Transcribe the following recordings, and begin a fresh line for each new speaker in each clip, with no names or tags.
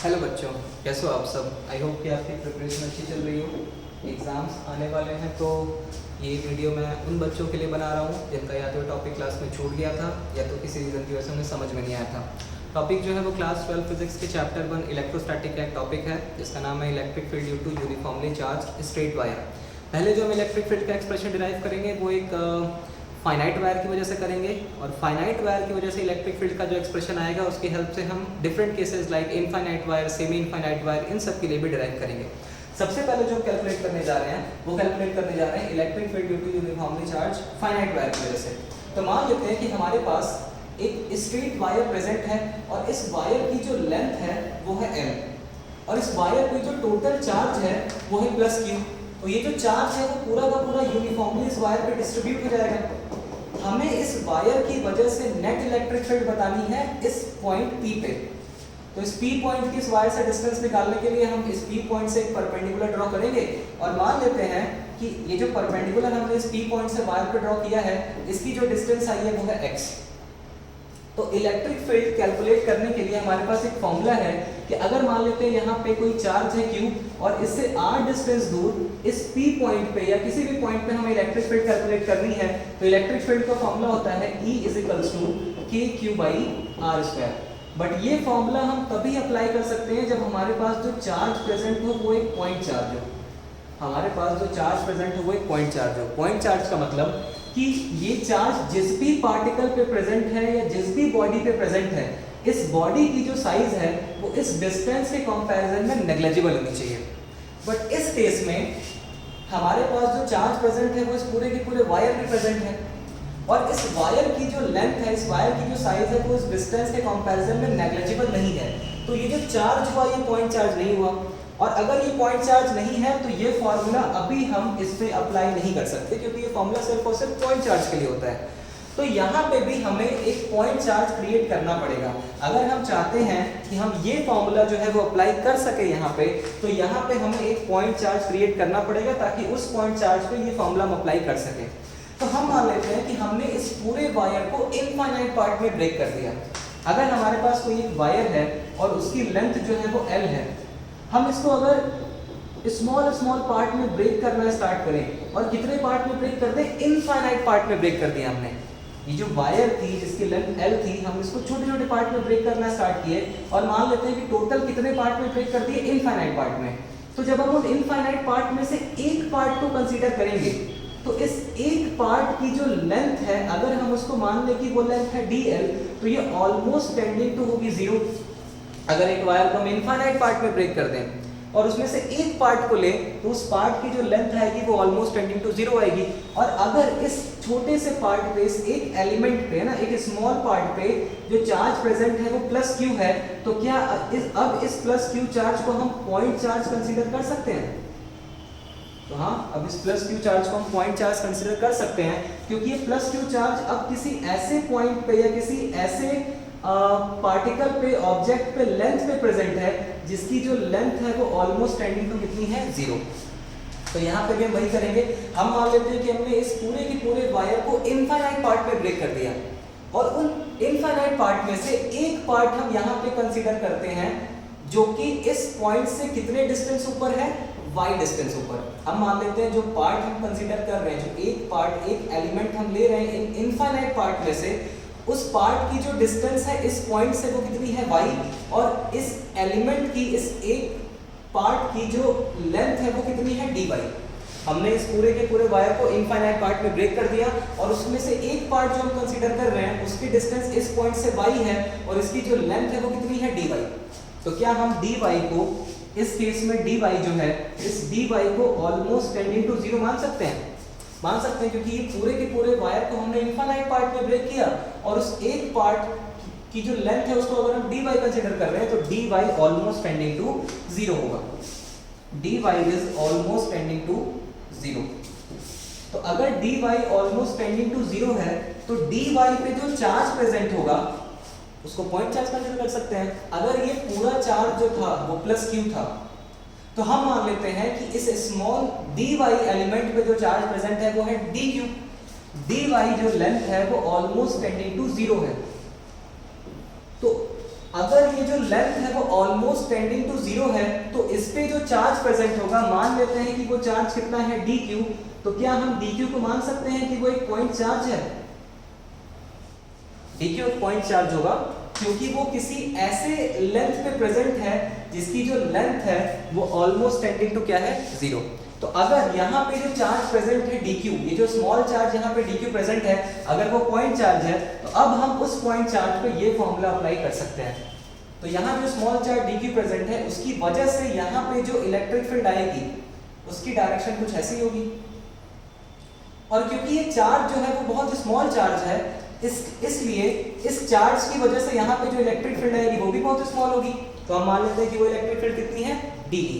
Hello बच्चों, कैसे हो आप सब। आई होप कि आपकी प्रिपरेशन अच्छी चल रही हो। एग्ज़ाम्स आने वाले हैं तो ये वीडियो मैं उन बच्चों के लिए बना रहा हूँ जिनका या तो टॉपिक क्लास में छूट गया था या तो किसी रीज़न की वजह से उन्हें समझ में नहीं आया था। टॉपिक जो है वो क्लास 12 फिजिक्स के चैप्टर 1 इलेक्ट्रोस्टैटिक का एक टॉपिक है जिसका नाम है electric field due to uniformly charge straight wire. पहले जो हम इलेक्ट्रिक फील्ड का एक्सप्रेशन डिराइव करेंगे वो एक फाइनाइट वायर की वजह से करेंगे, और फाइनाइट वायर की वजह से इलेक्ट्रिक फील्ड का जो एक्सप्रेशन आएगा उसकी हेल्प से हम different cases like infinite wire, semi infinite wire, इन सब के लिए भी डिराइव करेंगे। सबसे पहले जो हम कैलकुलेट करने जा रहे हैं वो कैलकुलेट करने जा रहे हैं electric field due to uniformly charge finite wire की वजह से। तो मान लेते हैं कि हमारे पास एक स्ट्रेट वायर प्रेजेंट है और इस वायर की जो लेंथ है वो है l, और इस वायर पे जो टोटल चार्ज है वो है प्लस q। तो ये जो चार्ज है वो पूरा का पूरा यूनिफॉर्मली इस वायर पे डिस्ट्रीब्यूट हो जाएगा। हमें इस वायर की वजह से नेट इलेक्ट्रिक फील्ड बतानी है इस पॉइंट P पे। तो इस P पॉइंट की इस वायर से डिस्टेंस निकालने के लिए हम इस P पॉइंट से एक परपेंडिकुलर ड्रॉ करेंगे, और मान लेते हैं कि ये जो परपेंडिकुलर हमने इस P पॉइंट से वायर पे ड्रॉ किया है इसकी जो डिस्टेंस आई है वो है x। तो इलेक्ट्रिक फील्ड कैलकुलेट करने के लिए हमारे पास एक फॉर्मूला है कि अगर मान लेते हैं यहाँ पे कोई चार्ज है q और इससे r डिस्टेंस दूर इस p पॉइंट पे या किसी भी पॉइंट पे हमें इलेक्ट्रिक फील्ड कैलकुलेट करनी है, तो इलेक्ट्रिक फील्ड का फॉर्मूला होता है E = kq/r²। बट ये फॉर्मूला हम तभी अप्लाई कर सकते हैं जब हमारे पास जो चार्ज प्रेजेंट हो वो एक पॉइंट चार्ज हो। हमारे पास जो चार्ज प्रेजेंट हो वो एक पॉइंट चार्ज हो। पॉइंट चार्ज का मतलब कि ये चार्ज जिस भी पार्टिकल पे प्रेजेंट है या जिस भी बॉडी पे प्रेजेंट है, इस बॉडी की जो साइज है वो इस डिस्टेंस के कंपैरिजन में नेग्लिजिबल होनी चाहिए। बट इस केस में हमारे पास जो चार्ज प्रेजेंट है वो इस पूरे के पूरे वायर में प्रेजेंट है, और इस वायर की जो लेंथ है, इस वायर की जो साइज है वो इस डिस्टेंस के कंपैरिजन में नेग्लिजिबल नहीं है। तो ये जो चार्ज हुआ ये पॉइंट चार्ज नहीं हुआ, और अगर ये पॉइंट चार्ज नहीं है तो ये फॉर्मूला अभी हम इस पे अप्लाई नहीं कर सकते, क्योंकि ये फॉर्मूला सिर्फ और सिर्फ पॉइंट चार्ज के लिए होता है। तो यहाँ पे भी हमें एक पॉइंट चार्ज क्रिएट करना पड़ेगा। अगर हम चाहते हैं कि हम ये फॉर्मूला जो है वो अप्लाई कर सके यहाँ पे, तो यहाँ पे हमें एक पॉइंट चार्ज क्रिएट करना पड़ेगा ताकि उस पॉइंट चार्ज पे ये फॉर्मूला हम अप्लाई कर सके। तो हम मान लेते हैं कि हमने इस पूरे वायर को इनफाइनाइट पार्ट में ब्रेक कर दिया। अगर हमारे पास कोई एक वायर है और उसकी लेंथ जो है वो l है, हम इसको अगर स्मॉल पार्ट में ब्रेक करना स्टार्ट करें, और कितने पार्ट में ब्रेक कर दें, इनफाइनाइट पार्ट में ब्रेक कर दिया हमने। ये जो वायर थी जिसकी लेंथ l थी, हम इसको छोटे छोटे पार्ट में ब्रेक करना स्टार्ट किए, और मान लेते हैं कि टोटल कितने पार्ट में ब्रेक कर दिए, इनफाइनाइट पार्ट में। तो जब हम उन इनफाइनाइट पार्ट में से एक पार्ट को कंसीडर करेंगे, तो इस एक पार्ट की जो लेंथ है अगर हम उसको मान लें कि वो लेंथ है dl, तो ये ऑलमोस्ट टेंडिंग टू होगी 0। अगर एक वायर को हम इनफाइनाइट पार्ट में ब्रेक कर दें और उसमें से एक पार्ट को लें, तो उस पार्ट की जो लेंथ आएगी वो ऑलमोस्ट टेंडिंग टू 0 आएगी। और अगर इस छोटे से पार्ट पे, इस एक एलिमेंट पे ना, एक स्मॉल पार्ट पे जो चार्ज प्रेजेंट है वो प्लस q है, तो क्या अब इस प्लस q चार्ज को हम पॉइंट चार्ज कंसीडर कर सकते हैं? तो हाँ, अब इस प्लस q चार्ज को हम पॉइंट चार्ज कंसीडर कर सकते हैं, क्योंकि ये प्लस q चार्ज अब किसी ऐसे पॉइंट पे या किसी ऐसे पार्टिकल पे, ऑब्जेक्ट पे लेंथ पे प्रेजेंट है जिसकी जो लेंथ है वो ऑलमोस्ट टेंडिंग टू कितनी है, 0। तो यहाँ पे भी हम वही करेंगे। हम मान लेते हैं कि हमने इस पूरे के पूरे वायर को इनफाइनाइट पार्ट में ब्रेक कर दिया, और उन इनफाइनाइट पार्ट में से एक पार्ट हम यहाँ पे कंसीडर करते हैं जो कि इस पॉइंट से कितने डिस्टेंस ऊपर है, y डिस्टेंस ऊपर। हम मान लेते हैं जो पार्ट हम कंसीडर कर रहे हैं, जो एक पार्ट, एक एलिमेंट हम ले रहे हैं इन इनफाइनाइट पार्ट में से, उस पार्ट की जो डिस्टेंस है इस पॉइंट से वो कितनी है, y, और इस एलिमेंट की, इस एक पार्ट की जो लेंथ है वो कितनी है, dy। हमने इस पूरे के पूरे वायर को इनफाइनाइट पार्ट में ब्रेक कर दिया, और उसमें से एक पार्ट जो हम कंसीडर कर रहे हैं उसकी डिस्टेंस इस पॉइंट से y है, और इसकी जो लेंथ है वो कितनी है, dy। तो क्या हम dy को, इस केस में dy जो है, इस dy को ऑलमोस्ट टेंडिंग टू 0 मान सकते हैं? मान सकते हैं, क्योंकि ये पूरे के पूरे वायर को हमने इनफाइनाइट पार्ट में ब्रेक किया, और उस एक पार्ट की जो लेंथ है उसको अगर हम dy कंसीडर कर रहे हैं तो dy ऑलमोस्ट टेंडिंग टू 0 होगा। dy is almost tending to 0। तो अगर dy ऑलमोस्ट टेंडिंग टू 0 है तो dy पे जो चार्ज प्रेजेंट होगा उसको पॉइंट चार्ज कंसीडर कर सकते हैं। अगर ये पूरा चार्ज जो था वो प्लस q था, तो हम मान लेते हैं कि इस स्मॉल dy एलिमेंट पे जो चार्ज प्रेजेंट है वो है dq। dy जो लेंथ है वो ऑलमोस्ट टेंडिंग टू 0 है। तो अगर ये जो लेंथ है वो ऑलमोस्ट टेंडिंग टू जीरो है तो इस पे जो चार्ज प्रेजेंट होगा, मान लेते हैं कि वो चार्ज कितना है dq, तो क्या हम dq को मान सकते हैं कि वो एक पॉइंट चार्ज है? dq एक पॉइंट चार्ज होगा क्योंकि वो किसी ऐसे लेंथ पे प्रेजेंट है जिसकी जो लेंथ है वो ऑलमोस्ट टेंडिंग टू क्या है, जीरो। तो अगर यहाँ पे जो चार्ज प्रेजेंट है dq, ये जो स्मॉल चार्ज यहाँ पे dq प्रेजेंट है, अगर वो पॉइंट चार्ज है तो अब हम उस पॉइंट चार्ज पे ये फॉर्मूला अप्लाई कर सकते हैं। तो यहाँ जो स्मॉल चार्ज dq प्रेजेंट है उसकी वजह से यहाँ पे जो इलेक्ट्रिक फील्ड आएगी उसकी डायरेक्शन कुछ ऐसी होगी। और क्योंकि ये चार्ज जो है वो बहुत स्मॉल चार्ज है, इसलिए इस चार्ज की वजह से यहाँ पे जो इलेक्ट्रिक फील्ड आएगी वो भी बहुत स्मॉल होगी। तो हम मान लेते हैं कि वो इलेक्ट्रिक फील्ड कितनी है, dE।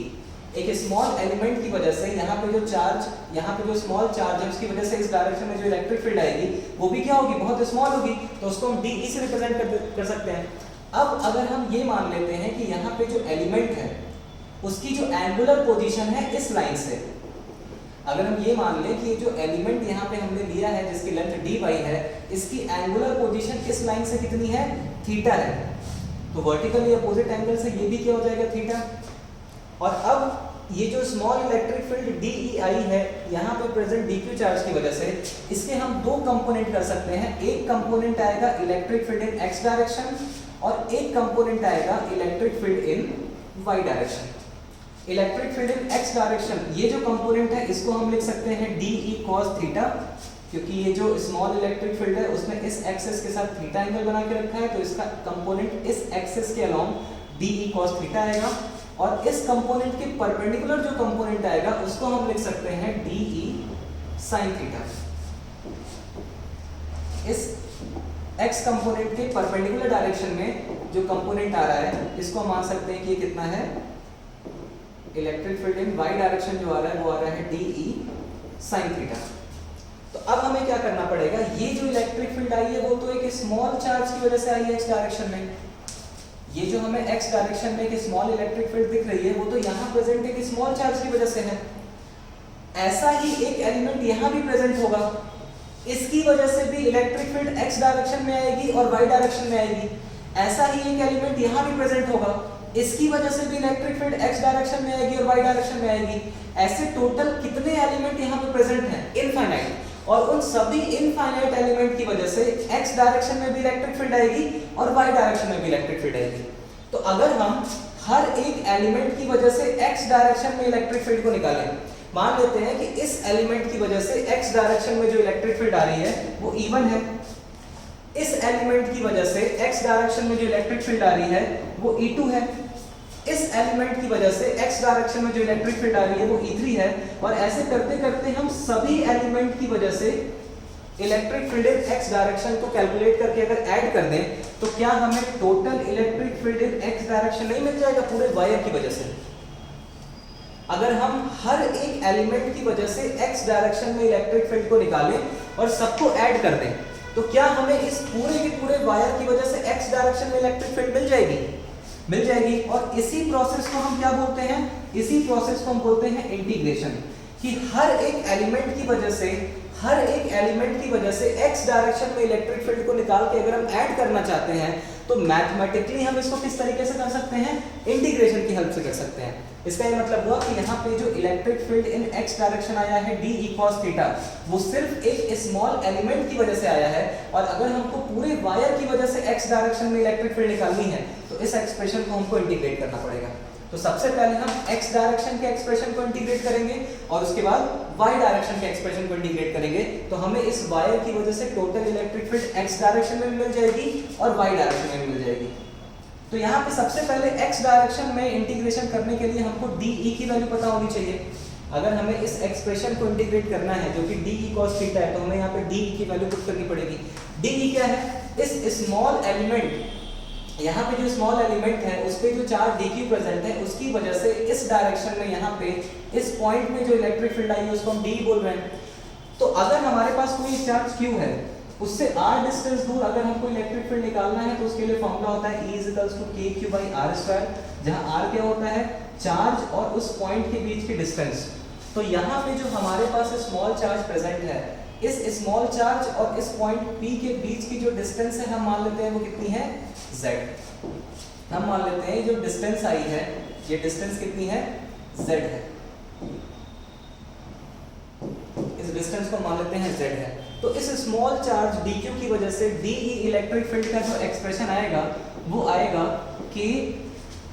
एक स्मॉल एलिमेंट की वजह से यहाँ पे जो चार्ज, यहाँ पे जो स्मॉल चार्ज है उसकी वजह से इस डायरेक्शन में जो इलेक्ट्रिक फील्ड आएगी वो भी क्या होगी, बहुत स्मॉल होगी। तो उसको हम dE से रिप्रेजेंट कर सकते हैं। अब अगर हम ये मान लेते हैं कि यहाँ पे जो एलिमेंट है उसकी जो एंगुलर पोजीशन है इस लाइन से, अगर हम ये मान लें कि ये जो एलिमेंट यहाँ पे हमने लिया है जिसकी लेंथ dy है, इसकी एंगुलर पोजीशन इस लाइन से कितनी है, थीटा है, तो वर्टिकली अपोजिट एंगल से ये भी क्या हो जाएगा, थीटा। और अब ये जो स्मॉल इलेक्ट्रिक फील्ड DEI है यहाँ पे प्रेजेंट dq चार्ज की वजह से, इसके हम दो कंपोनेंट कर सकते हैं। एक कंपोनेंट आएगा electric field in x direction और एक कंपोनेंट आएगा electric field in y direction. Electric field in x direction, ये जो कंपोनेंट है इसको हम लिख सकते हैं DE cos थीटा, क्योंकि ये जो स्मॉल इलेक्ट्रिक फील्ड है उसने इस एक्सिस के साथ थीटा एंगल बना के रखा है, तो इसका कंपोनेंट इस एक्सिस के अलोंग DE cos थीटा आएगा। और इस कंपोनेंट के परपेंडिकुलर जो कंपोनेंट आएगा उसको हम लिख सकते हैं DE sin थीटा। इस x कंपोनेंट के परपेंडिकुलर डायरेक्शन में जो कंपोनेंट आ रहा है इसको मान सकते हैं कि ये कितना है, electric field in y direction जो आ रहा है वो आ रहा है DE sin थीटा। तो अब हमें क्या करना पड़ेगा, ये जो इलेक्ट्रिक फील्ड आई है वो तो एक स्मॉल चार्ज की वजह से आई है x डायरेक्शन में, ये जो हमें x डायरेक्शन में एक स्मॉल इलेक्ट्रिक फील्ड दिख रही है वो तो यहाँ प्रेजेंट एक स्मॉल चार्ज की वजह से है। ऐसा ही एक एलिमेंट यहाँ भी प्रेजेंट होगा, इसकी वजह से भी इलेक्ट्रिक फील्ड x डायरेक्शन में आएगी और y डायरेक्शन में आएगी। ऐसा ही एक एलिमेंट यहाँ भी प्रेजेंट होगा, इसकी वजह से भी इलेक्ट्रिक फील्ड x डायरेक्शन में आएगी और y डायरेक्शन में आएगी। ऐसे टोटल कितने एलिमेंट यहाँ पे प्रेजेंट हैं, इनफाइनाइट। और उन सभी इनफाइनाइट एलिमेंट की वजह से x डायरेक्शन में भी इलेक्ट्रिक फील्ड आएगी और y डायरेक्शन में भी इलेक्ट्रिक फील्ड आएगी। तो अगर हम हर एक एलिमेंट की वजह से x डायरेक्शन में इलेक्ट्रिक फील्ड को निकालें, मान लेते हैं कि इस एलिमेंट की वजह से x डायरेक्शन में जो इलेक्ट्रिक फील्ड आ रही है वो E1 है, इस एलिमेंट की वजह से x डायरेक्शन में जो इलेक्ट्रिक फील्ड आ रही है वो E2 है, इस एलिमेंट की वजह से x डायरेक्शन में जो इलेक्ट्रिक फील्ड आ रही है वो E3 है। और ऐसे करते करते हम सभी एलिमेंट की वजह से electric field in x direction को कैलकुलेट करके अगर ऐड कर दें तो क्या हमें total electric field in x direction नहीं मिल जाएगा पूरे वायर की वजह से। अगर हम हर एक एलिमेंट की वजह से x डायरेक्शन में इलेक्ट्रिक फील्ड को निकालें और सबको ऐड कर दें तो क्या हमें इस पूरे के पूरे वायर की वजह से x डायरेक्शन में इलेक्ट्रिक फील्ड मिल जाएगी, मिल जाएगी। और इसी प्रोसेस को हम क्या बोलते हैं, इसी प्रोसेस को हम बोलते हैं इंटीग्रेशन, कि हर एक एलिमेंट की वजह से x डायरेक्शन में इलेक्ट्रिक फील्ड को निकाल के अगर हम ऐड करना चाहते हैं तो मैथमेटिकली हम इसको किस तरीके से कर सकते हैं, इंटीग्रेशन की हेल्प से कर सकते हैं। इसका ये मतलब हुआ कि यहाँ पे जो electric field in x direction आया है DE cos थीटा, वो सिर्फ एक स्मॉल एलिमेंट की वजह से आया है। और अगर हमको पूरे वायर की वजह से x डायरेक्शन में इलेक्ट्रिक फील्ड निकालनी है तो इस एक्सप्रेशन को हमको इंटीग्रेट करना पड़ेगा। तो सबसे पहले हम x डायरेक्शन के एक्सप्रेशन को इंटीग्रेट करेंगे और उसके बाद y डायरेक्शन के एक्सप्रेशन को इंटीग्रेट करेंगे, तो हमें इस वायर की वजह से total electric field x direction में मिल जाएगी और y डायरेक्शन में मिल जाएगी। तो यहाँ पे सबसे पहले x डायरेक्शन में इंटीग्रेशन करने के लिए हमको DE की वैल्यू पता होनी चाहिए। अगर हमें इस एक्सप्रेशन को इंटीग्रेट करना है जो कि DE cos थीटा है, तो हमें यहाँ पे DE की वैल्यू पुट करनी पड़ेगी। DE क्या है, इस स्मॉल एलिमेंट, यहाँ पे जो स्मॉल एलिमेंट है उस पे जो चार्ज dq प्रेजेंट है उसकी वजह से इस डायरेक्शन में यहाँ पे इस पॉइंट में जो इलेक्ट्रिक फील्ड आई है उसको हम d बोल रहे हैं। तो अगर हमारे पास कोई चार्ज q है, उससे r डिस्टेंस दूर अगर हमको इलेक्ट्रिक फील्ड निकालना है तो उसके लिए फॉर्मूला होता है E = kq/r², जहाँ r क्या होता है, चार्ज और उस पॉइंट के बीच की डिस्टेंस। तो यहाँ पे जो हमारे पास स्मॉल चार्ज प्रेजेंट है, इस स्मॉल चार्ज और इस पॉइंट P के बीच की जो डिस्टेंस है हम मान लेते हैं वो कितनी है, z। हम मान लेते हैं जो डिस्टेंस आई है, ये डिस्टेंस कितनी है, z है, इस डिस्टेंस को मान लेते हैं z है। तो इस स्मॉल चार्ज dq की वजह से dE इलेक्ट्रिक फील्ड का जो एक्सप्रेशन आएगा वो आएगा कि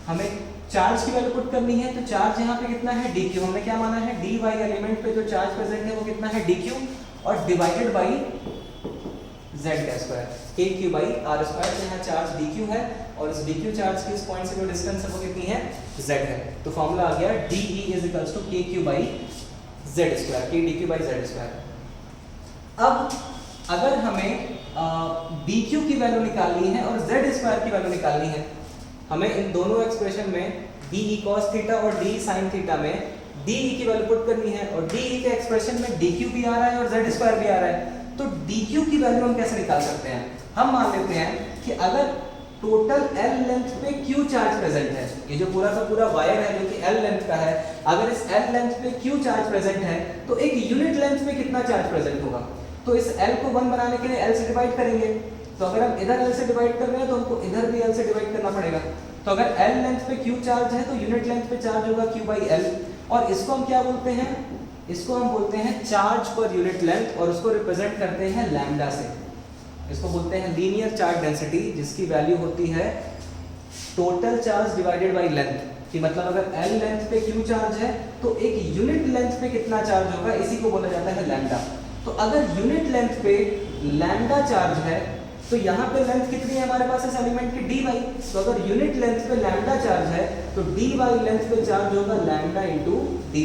हमें चार्ज की वैल्यू पुट करनी है, तो चार्ज यहाँ पे कितना है dq, हमने क्या माना है dy एलिमेंट पे जो चार्ज प्रेजेंट है वो कितना है dq, और डिवाइडेड बाई z का square kq by r square. यहाँ चार्ज dq है और इस dq चार्ज की इस पॉइंट से जो डिस्टेंस है वो कितनी है, z है। तो फॉर्मूला आ गया dE is equals to kq by z square, k dq by z square. अब अगर हमें dq की वैल्यू निकालनी है और z स्क्वायर की वैल्यू निकालनी है, हमें इन दोनों एक्सप्रेशन में dE cos थीटा और dE sin थीटा में dE की वैल्यू पुट करनी है, और dE के एक्सप्रेशन में dq भी आ रहा है और z स्क्वायर भी आ रहा है। तो dq की वैल्यू हम कैसे निकाल सकते हैं, हम मान लेते हैं कि अगर टोटल L लेंथ पे Q चार्ज प्रेजेंट है, ये जो पूरा का पूरा वायर है जो कि L लेंथ का है, अगर इस L लेंथ पे Q चार्ज प्रेजेंट है तो एक यूनिट लेंथ पे कितना चार्ज प्रेजेंट होगा। तो इस L को 1 बनाने के लिए L से डिवाइड करेंगे, तो अगर हम इधर L से डिवाइड कर रहे हैं तो हमको इधर भी L से डिवाइड करना पड़ेगा। तो अगर L लेंथ पे Q चार्ज है तो यूनिट लेंथ पे चार्ज होगा Q बाई L, और इसको हम क्या बोलते हैं, इसको हम बोलते हैं चार्ज पर यूनिट लेंथ, और उसको रिप्रेजेंट करते हैं लैम्डा से। इसको बोलते हैं लीनियर चार्ज डेंसिटी, जिसकी वैल्यू होती है total charge divided by length, कि मतलब अगर L लेंथ पे Q चार्ज है तो एक यूनिट लेंथ पे कितना चार्ज होगा, इसी को बोला जाता है लैम्डा। तो अगर यूनिट लेंथ पे लैम्डा चार्ज है तो यहाँ पे लेंथ कितनी है हमारे पास इस एलिमेंट की dy, तो अगर यूनिट लेंथ पे लैम्डा चार्ज है तो dy लेंथ पे चार्ज होगा लैम्डा इनटू dy,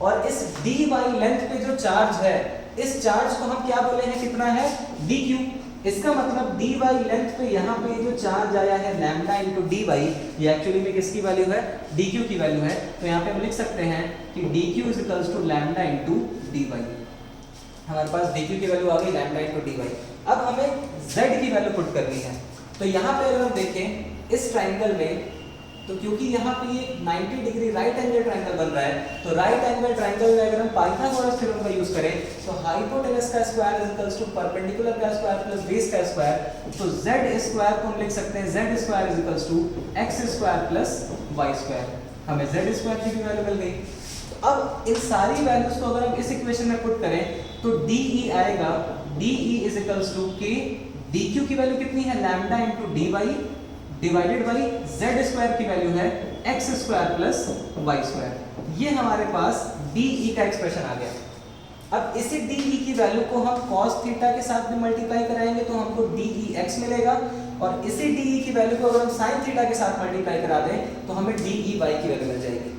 और इस dy लेंथ पे जो चार्ज है इस चार्ज को हम क्या बोले हैं, कितना है dq। इसका मतलब dy लेंथ पे यहाँ पे जो चार्ज आया है लैम्डा इनटू dy, ये एक्चुअली में किसकी वैल्यू है, dq की वैल्यू है। तो यहाँ पे हम लिख सकते हैं कि dq is equals to lambda into dy। हमारे पास dq की वैल्यू आ गई लैम्डा इनटू dy। अब हमें z की वैल्यू पुट करनी है। तो यहाँ पे अगर हम देखें इस ट्राइंगल में, तो क्योंकि यहाँ पे ये 90 डिग्री राइट एंगल ट्राइंगल बन रहा है, तो राइट एंगल ट्राइंगल में अगर हम पाइथागोरस थ्योरम का यूज करें तो हाइपोटेनस का square is equals to perpendicular का स्क्वायर प्लस बेस का स्क्वायर। तो z स्क्वायर को हम लिख सकते हैं z स्क्वायर is equals to x square plus y square. हमें z स्क्वायर की भी वैल्यू मिल गई। तो अब इन सारी वैल्यूज को अगर हम इस इक्वेशन में पुट करें तो dE आएगा dE is equals to k, dq की वैल्यू कितनी है lambda into dy divided by z square की वैल्यू है x square plus y square. ये हमारे पास dE का एक्सप्रेशन आ गया। अब इसी dE की वैल्यू को हम cos थीटा के साथ भी मल्टीप्लाई कराएंगे तो हमको dEx मिलेगा, और इसी dE की वैल्यू को अगर हम sin थीटा के साथ मल्टीप्लाई करा दें तो हमें dEy की वैल्यू मिल जाएगी।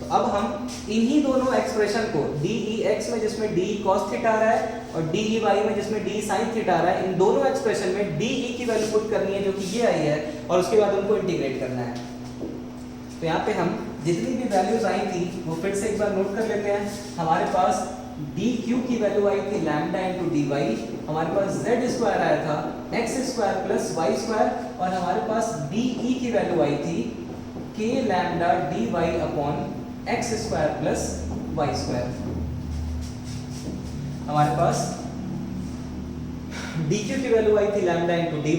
तो अब हम इन्हीं दोनों एक्सप्रेशन को dEx में जिसमें dE cos थीटा आ रहा है और dEy में जिसमें dE sin थीटा आ रहा है, इन दोनों एक्सप्रेशन में dE की वैल्यू पुट करनी है जो कि ये आई है, और उसके बाद उनको इंटीग्रेट करना है। तो यहाँ पे हम जितनी भी वैल्यूज आई थी वो फिर से एक बार नोट कर लेते हैं। हमारे पास dq की वैल्यू आई थी लैम्डा इनटू dy, हमारे पास z स्क्वायर आया था x square plus y square, और हमारे पास dE की वैल्यू आई थी k lambda dy upon x square plus y square. हमारे पास dq की वैल्यू आई थी lambda into dy,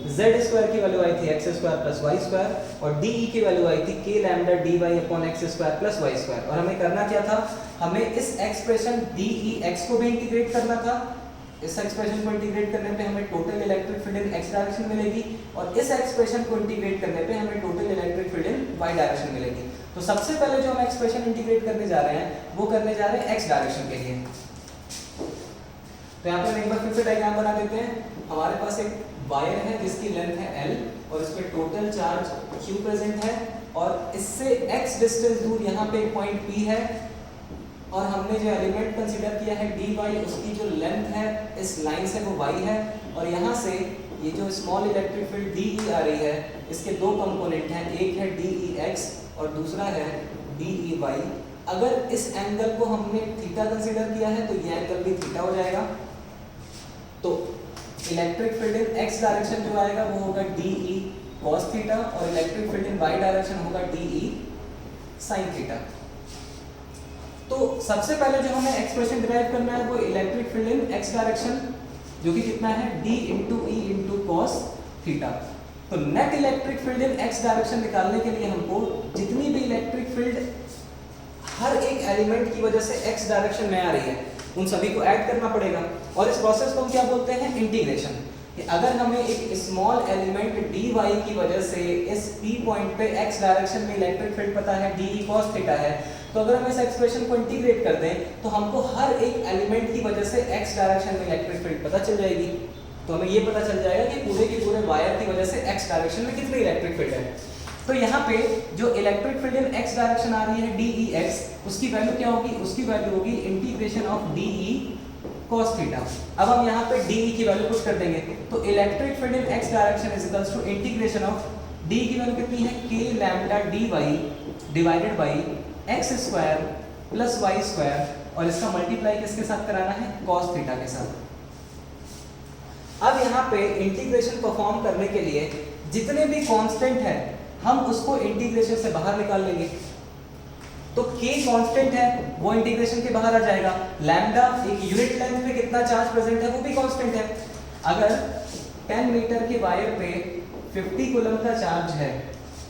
z square की वैल्यू आई थी x square plus y square, और dE की वैल्यू आई थी k lambda dy upon x square plus y square. और हमें करना क्या था, हमें इस एक्सप्रेशन dEx को भी इंटीग्रेट करना था। इस एक्सप्रेशन को इंटीग्रेट करने पे हमें total electric field in x direction मिलेगी, और इस एक्सप्रेशन को इंटीग्रेट करने पे हमें total electric field in y direction मिलेगी। तो सबसे पहले जो हम एक्सप्रेशन इंटीग्रेट करने जा रहे हैं वो करने जा रहे हैं x डायरेक्शन के लिए। तो यहाँ पे हम एक बार फिर से डायग्राम बना देते हैं। हमारे पास एक वायर है जिसकी लेंथ है L, और इस पे टोटल चार्ज Q प्रेजेंट है, और इससे x डिस्टेंस दूर यहाँ पे एक पॉइंट P है, और हमने जो एलिमेंट कंसीडर किया है dy, उसकी जो लेंथ है इस लाइन से वो y है, और यहाँ से ये जो स्मॉल इलेक्ट्रिक फील्ड dE आ रही है इसके दो कंपोनेंट हैं, एक है dEx और दूसरा है dEy। अगर इस एंगल को हमने थीटा कंसीडर किया है तो ये एंगल भी थीटा हो जाएगा। तो electric field in x direction जो आएगा वो होगा dE cos थीटा, और electric field in y direction होगा dE sin थीटा। तो सबसे पहले जो हमें एक्सप्रेशन डिराइव करना है वो electric field in x direction, जो कि कितना है d into E into cos theta. तो net electric field in x direction निकालने के लिए हमको जितनी भी इलेक्ट्रिक फील्ड हर एक एलिमेंट की वजह से एक्स डायरेक्शन में आ रही है उन सभी को ऐड करना पड़ेगा। और इस प्रोसेस को हम क्या बोलते हैं, इंटीग्रेशन। अगर हमें एक स्मॉल एलिमेंट dy की वजह से इस p पॉइंट पे x डायरेक्शन में इलेक्ट्रिक फील्ड पता है de cos थीटा है, तो अगर हम इस एक्सप्रेशन को इंटीग्रेट कर दें तो हमको हर एक एलिमेंट की वजह से x डायरेक्शन में इलेक्ट्रिक फील्ड पता चल जाएगी। तो हमें ये पता चल जाएगा कि पूरे के पूरे वायर की वजह से x डायरेक्शन में कितनी इलेक्ट्रिक फील्ड है। तो यहाँ पे जो electric field in x direction आ रही है DEx, उसकी वैल्यू क्या होगी, उसकी वैल्यू होगी integration of DE cos theta. अब हम यहाँ पे DE की वैल्यू पुट कर देंगे, तो electric field in x direction is equals to integration of DE की वैल्यू कितनी है, k lambda dy divided by x square plus y square, और इसका मल्टीप्लाई किसके साथ कराना है, cos थीटा के साथ। अब यहाँ पे इंटीग्रेशन परफॉर्म करने के लिए जितने भी कांस्टेंट है हम उसको इंटीग्रेशन से बाहर निकाल लेंगे। तो k कांस्टेंट है वो इंटीग्रेशन के बाहर आ जाएगा। लैम्डा एक यूनिट लेंथ पे कितना चार्ज प्रेजेंट है वो भी कांस्टेंट है। अगर 10 मीटर के वायर पे 50 कूलम का चार्ज है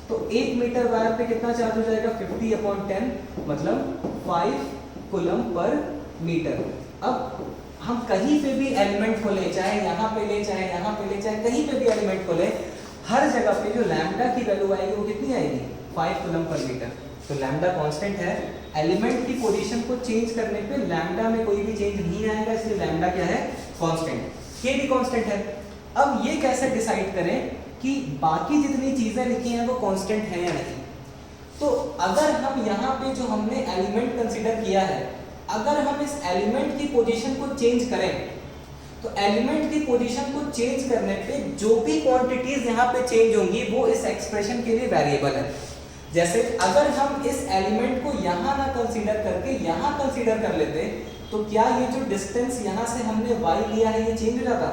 तो 1 मीटर वायर पे कितना चार्ज हो जाएगा, 50/10 मतलब 5 कूलम पर मीटर। अब हम कहीं पे भी एलिमेंट को ले, चाहे यहाँ पे ले, चाहे यहाँ पे ले, चाहे कहीं पे भी एलिमेंट को ले, हर जगह पे जो लैम्डा की वैल्यू आएगी वो कितनी आएगी, 5 कूलम पर मीटर। तो लैम्डा कांस्टेंट है, एलिमेंट की पोजीशन को चेंज करने पे लैम्डा में कोई भी चेंज नहीं आएगा, इसलिए लैम्डा क्या है, कांस्टेंट। के भी कांस्टेंट है। अब ये कैसे डिसाइड करें कि बाकी जितनी चीजें लिखी हैं वो कांस्टेंट है या नहीं। तो अगर हम यहाँ पे जो हमने एलिमेंट कंसीडर किया है, अगर हम इस एलिमेंट की पोजीशन को चेंज करें तो एलिमेंट की पोजीशन को चेंज करने पे जो भी क्वांटिटीज यहाँ पे चेंज होंगी वो इस एक्सप्रेशन के लिए वेरिएबल है। जैसे अगर हम इस एलिमेंट को यहाँ ना कंसीडर करके यहाँ कंसीडर कर लेते तो क्या ये जो डिस्टेंस यहाँ से हमने y लिया है ये चेंज हो जाता,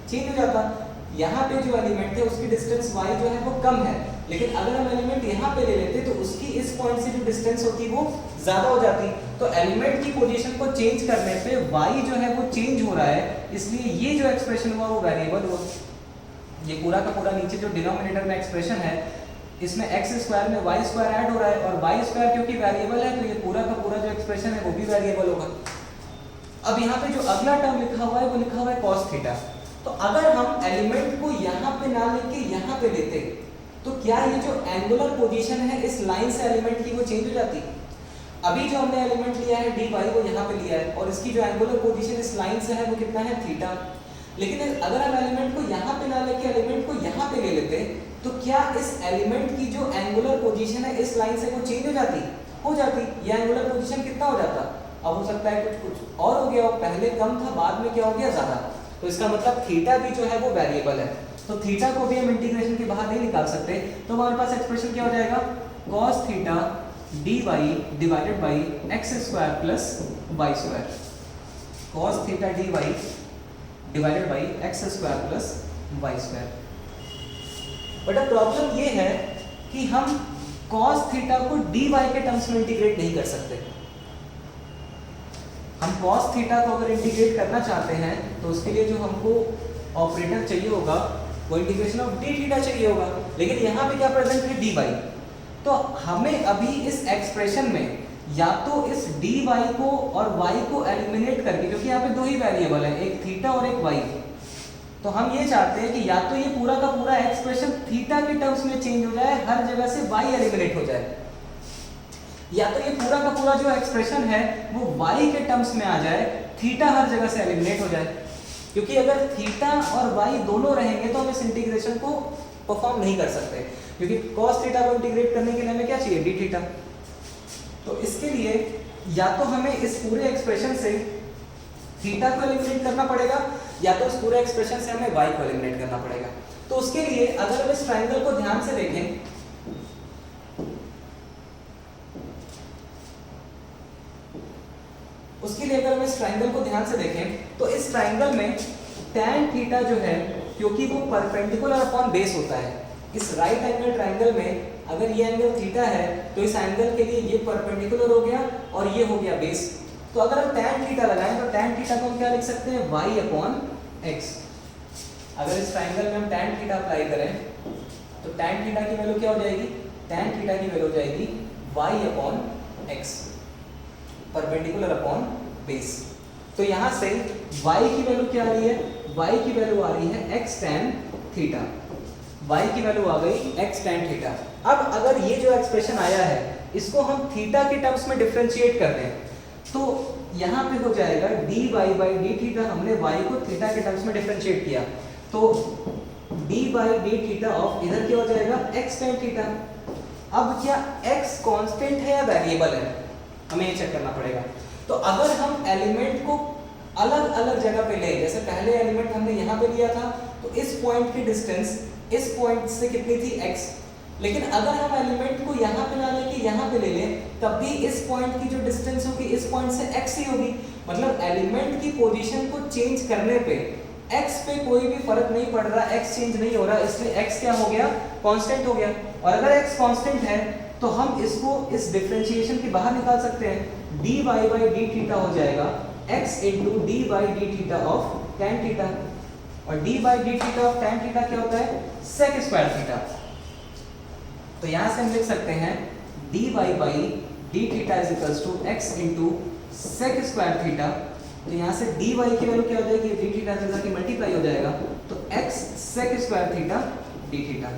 चेंज हो जाता। यहाँ पे जो एलिमेंट है उसकी डिस्टेंस y जो है वो कम है, लेकिन अगर हम एलिमेंट यहाँ पे ले लेते तो उसकी इस पॉइंट से जो डिस्टेंस होती वो ज्यादा हो जाती। तो एलिमेंट की पोजीशन को चेंज करने पे y जो है वो चेंज हो रहा है, इसलिए ये जो एक्सप्रेशन हुआ वो वेरिएबल हुआ। ये पूरा का पूरा नीचे जो डिनोमिनेटर में एक्सप्रेशन है इसमें x स्क्वायर में y स्क्वायर ऐड हो रहा है, और y स्क्वायर क्योंकि वेरिएबल है तो ये पूरा का पूरा जो एक्सप्रेशन है वो भी वेरिएबल होगा। अब यहाँ पे जो अगला टर्म लिखा हुआ है वो लिखा हुआ है cos थीटा। तो अगर हम एलिमेंट को यहाँ पे ना लेके यहाँ पे लेते तो क्या ये जो एंगुलर पोजीशन है इस लाइन से एलिमेंट की वो चेंज हो जाती। अभी जो हमने एलिमेंट लिया है dy वो यहाँ पे लिया है और इसकी जो एंगुलर पोजीशन इस लाइन से है वो कितना है, थीटा। लेकिन अगर हम एलिमेंट को यहाँ पे ना लेके एलिमेंट को यहाँ पे ले लेते तो क्या इस एलिमेंट की जो एंगुलर पोजीशन है इस लाइन से वो चेंज हो जाती, हो जाती। ये एंगुलर पोजीशन कितना हो जाता, अब हो सकता है कुछ और हो गया हो, पहले कम था बाद में क्या हो गया, ज्यादा। तो इसका मतलब थीटा भी जो है वो वेरिएबल है, तो थीटा को भी हम इंटीग्रेशन के बाहर नहीं निकाल सकते। तो हमारे पास एक्सप्रेशन क्या हो जाएगा, cos theta dy divided by x square plus y square. cos theta dy divided by x square plus y square. But अब प्रॉब्लम ये है कि हम cos थीटा को dy के टर्म्स में इंटीग्रेट नहीं कर सकते। हम cos थीटा को अगर इंटीग्रेट करना चाहते हैं तो उसके लिए जो हमको ऑपरेटर चाहिए होगा वो इंटीग्रेशन ऑफ डी थीटा चाहिए होगा, लेकिन यहाँ पे क्या प्रेजेंट है, dy। तो हमें अभी इस एक्सप्रेशन में या तो इस dy को और y को एलिमिनेट करके, क्योंकि यहाँ पे दो ही वेरिएबल है, एक थीटा और एक y, तो हम ये चाहते हैं कि या तो ये पूरा का पूरा एक्सप्रेशन थीटा के टर्म्स में चेंज हो जाए, हर जगह से y एलिमिनेट हो जाए, या तो ये पूरा का पूरा जो एक्सप्रेशन है वो y के टर्म्स में आ जाए, थीटा हर जगह से एलिमिनेट हो जाए। क्योंकि अगर थीटा और y दोनों रहेंगे तो हम इस इंटीग्रेशन को परफॉर्म नहीं कर सकते, क्योंकि cos थीटा को इंटीग्रेट करने के लिए हमें क्या चाहिए, d थीटा। तो इसके लिए या तो हमें इस पूरे एक्सप्रेशन से थीटा को एलिमिनेट करना पड़ेगा या तो इस पूरे एक्सप्रेशन से हमें y को एलिमिनेट करना पड़ेगा। तो उसके लिए अगर हम इस ट्रायंगल को ध्यान से देखें, उसके लिए अगर हम इस ट्रायंगल को ध्यान से देखें तो इस ट्रायंगल में tan थीटा जो है, क्योंकि वो परपेंडिकुलर अपॉन बेस होता है, इस राइट एंगल ट्रायंगल में अगर ये एंगल थीटा है तो इस एंगल के लिए ये परपेंडिकुलर हो गया और ये हो गया बेस। तो अगर हम tan थीटा लगाएं तो tan थीटा को हम क्या लिख सकते हैं, y/x। अगर इस ट्रायंगल में हम tan थीटा अप्लाई करें तो tan थीटा की वैल्यू क्या हो जाएगी, tan थीटा की वैल्यू हो जाएगी y upon x, perpendicular upon base. तो यहाँ से y की वैल्यू क्या आ रही है, y की वैल्यू आ रही है x tan थीटा, y की वैल्यू आ गई x tan थीटा। अब अगर ये जो एक्सप्रेशन आया है इसको हम थीटा के टर्म्स में डिफरेंशिएट कर दें तो यहाँ पे हो जाएगा dy बाई डी थीटा, हमने y को थीटा के टर्म्स में डिफरेंशिएट किया तो dy by D theta of इधर क्या हो जाएगा x tan थीटा। अब क्या x कांस्टेंट है या वेरिएबल है, हमें ये चेक करना पड़ेगा। तो अगर हम एलिमेंट को अलग अलग जगह पे ले, जैसे पहले एलिमेंट हमने यहाँ पे लिया था तो इस पॉइंट की डिस्टेंस इस पॉइंट से कितनी थी x, लेकिन अगर हम एलिमेंट को यहाँ पे ना लेके यहाँ पे ले लें तब भी इस पॉइंट की जो डिस्टेंस होगी इस पॉइंट से x ही होगी। मतलब एलिमेंट की पोजीशन को चेंज करने पे x पे कोई भी फर्क नहीं पड़ रहा, x चेंज नहीं हो रहा, इसलिए x क्या हो गया, कांस्टेंट हो गया। और अगर x कांस्टेंट है तो हम इसको इस डिफरेंशिएशन के बाहर निकाल सकते हैं, dy बाई डी थीटा हो जाएगा x into D by D theta of tan theta, और D by D theta of tan theta क्या होता है, sec स्क्वायर थीटा। तो यहाँ से हम लिख सकते हैं dy by D theta is equals to x into sec square theta. तो यहाँ से dy की वैल्यू क्या हो जाएगी, डी थीटा से जाके मल्टीप्लाई हो जाएगा तो x sec square theta D theta,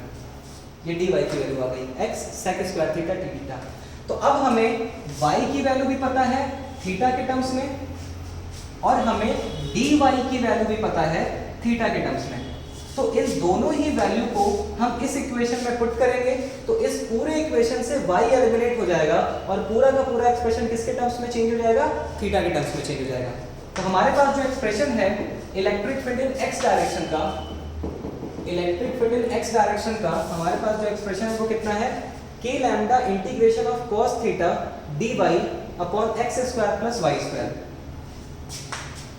ये dy की वैल्यू आ गई x sec square theta D theta. तो अब हमें y की वैल्यू भी पता है थीटा के टर्म्स में और हमें dy की वैल्यू भी पता है थीटा के टर्म्स में। तो इस दोनों ही वैल्यू को हम इस इक्वेशन में पुट करेंगे तो इस पूरे इक्वेशन से y एलिमिनेट हो जाएगा और पूरा का पूरा एक्सप्रेशन किसके टर्म्स में चेंज हो जाएगा, थीटा के टर्म्स में चेंज हो जाएगा। तो हमारे पास जो एक्सप्रेशन है electric field in x direction का, electric field in x direction का हमारे पास जो एक्सप्रेशन है वो कितना है, k lambda integration of cos theta dy upon x square plus y square.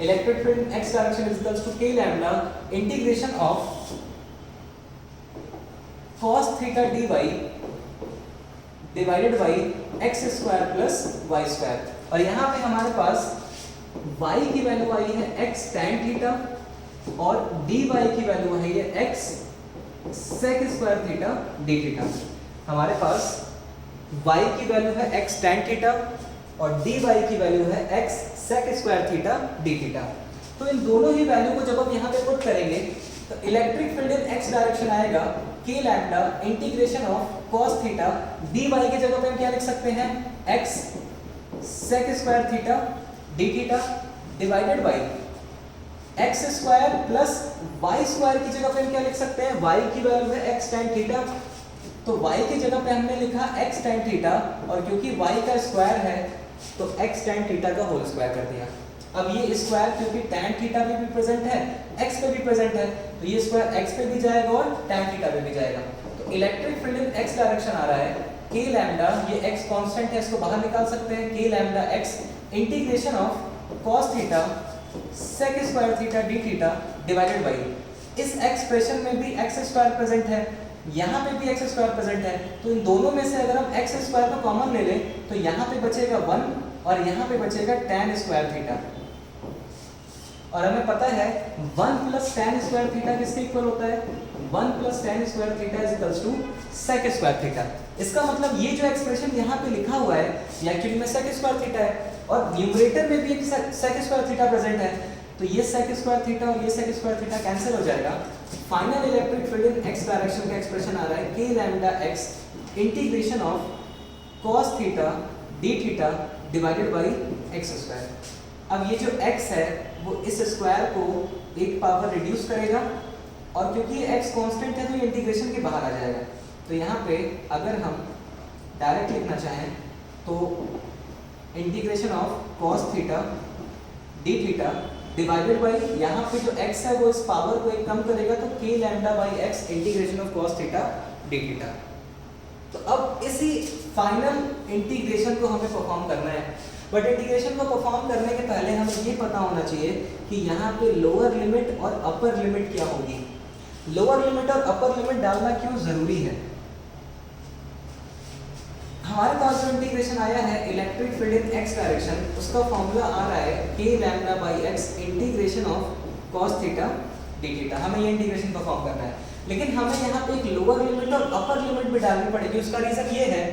Electric field in x direction is equals to k lambda integration of cos theta dy divided by x square plus y square. और यहाँ पे हमारे पास y की value आई है x tan theta और dy की value आई है x sec square theta d theta. हमारे पास y की वैल्यू है x tan थीटा और dy की वैल्यू है x sec square theta d theta. तो इन दोनों ही वैल्यू को जब हम यहाँ पे पुट करेंगे तो electric field in x direction आएगा k lambda integration of cos theta dy की जगह पे हम क्या लिख सकते हैं, x sec square theta d theta divided by x square plus y square की जगह पे हम क्या लिख सकते हैं, y की वैल्यू है x tan थीटा तो y की जगह पे हमने लिखा x tan थीटा और क्योंकि y का स्क्वायर है तो x tan थीटा का होल स्क्वायर कर दिया। अब ये स्क्वायर क्योंकि tan थीटा पे भी प्रेजेंट है x पे भी प्रेजेंट है तो ये स्क्वायर x पे भी जाएगा और tan थीटा पे भी जाएगा। तो electric field in x direction आ रहा है k लैम्डा, ये x कांस्टेंट है इसको बाहर निकाल सकते हैं, k lambda x integration of cos theta sec square theta d theta divided by, इस एक्सप्रेशन में भी x स्क्वायर प्रेजेंट है, यहाँ पे भी x स्क्वायर प्रेजेंट है तो इन दोनों में से अगर हम x स्क्वायर को कॉमन ले लें तो यहाँ पे बचेगा 1 और यहाँ पे बचेगा tan स्क्वायर थीटा। और हमें पता है 1 प्लस tan स्क्वायर थीटा किसके इक्वल होता है, 1 plus tan square theta is equals to sec square theta. इसका मतलब ये जो एक्सप्रेशन यहाँ पे लिखा हुआ है ये एक्चुअली में sec स्क्वायर थीटा है और न्यूमरेटर में भी एक sec स्क्वायर थीटा प्रेजेंट है तो ये sec स्क्वायर थीटा और ये sec स्क्वायर थीटा कैंसिल हो जाएगा। Final electric field in x direction का एक्सप्रेशन आ रहा है k lambda x integration of cos theta d theta divided by x square. अब ये जो x है वो इस स्क्वायर को एक पावर रिड्यूस करेगा और क्योंकि ये x कांस्टेंट है तो ये इंटीग्रेशन के बाहर आ जाएगा। तो यहाँ पे अगर हम डायरेक्ट लिखना चाहें तो integration of cos theta d theta divided bye, यहाँ पे जो x है वो इस पावर को एक कम करेगा तो k lambda by x integration of cos theta d theta. तो अब इसी फाइनल इंटीग्रेशन को हमें परफॉर्म करना है, बट इंटीग्रेशन को परफॉर्म करने के पहले हमें ये पता होना चाहिए कि यहाँ पे लोअर लिमिट और अपर लिमिट क्या होगी। लोअर लिमिट और अपर लिमिट डालना क्यों जरूरी है, हमारे पास जो इंटीग्रेशन आया है electric field in x direction उसका फॉर्मूला आ रहा है k lambda by x integration of cos theta d theta. हमें ये इंटीग्रेशन परफॉर्म करना है लेकिन हमें यहाँ पे एक लोअर लिमिट और अपर लिमिट भी डालनी पड़ेगी। उसका रीजन ये है